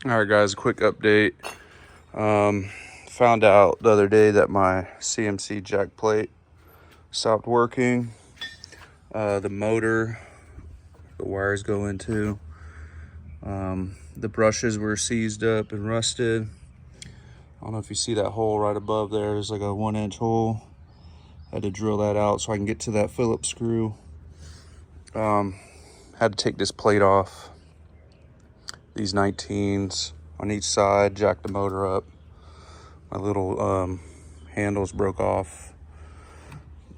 All right, guys, a quick update. Found out the other day that my CMC jack plate stopped working. The motor, the wires go into. The brushes were seized up and rusted. I don't know if you see that hole right above there. There's like a 1-inch hole. Had to drill that out so I can get to that Phillips screw. Had to take this plate off. These 19s on each side, jack the motor up. My little handles broke off,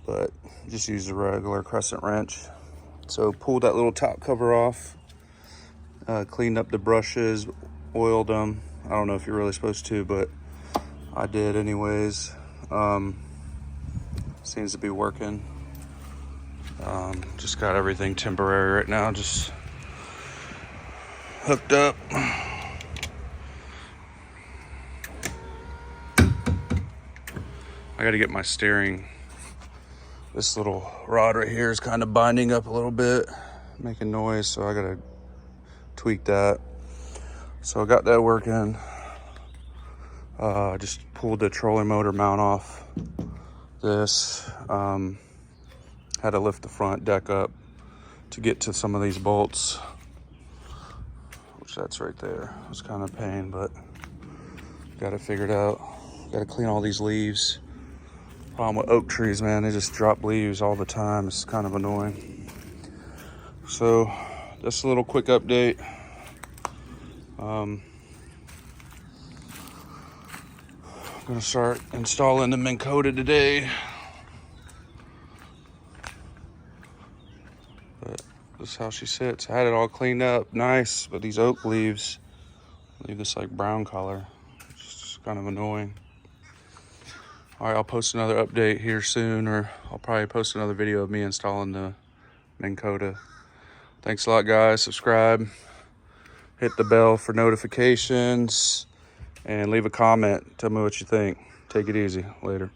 but just used a regular crescent wrench. So pulled that little top cover off, cleaned up the brushes, oiled them. I don't know if you're really supposed to, but I did anyways. Seems to be working. Just got everything temporary right now, just hooked up. I gotta get my steering. This little rod right here is kind of binding up a little bit, making noise, so I gotta tweak that. So I got that working. Just pulled the trolling motor mount off this. Had to lift the front deck up to get to some of these bolts, which that's right there. It was kind of a pain, but got it figured out. Got to clean all these leaves. Problem with oak trees, man, they just drop leaves all the time. It's kind of annoying. So just a little quick update. I'm gonna start installing the Minn Kota today. But this is how she sits. I had it all cleaned up, nice, but these oak leaves leave this like brown color. It's just kind of annoying. All right, I'll post another update here soon, or I'll probably post another video of me installing the Minn Kota. Thanks a lot, guys. Subscribe, hit the bell for notifications, and leave a comment. Tell me what you think. Take it easy. Later.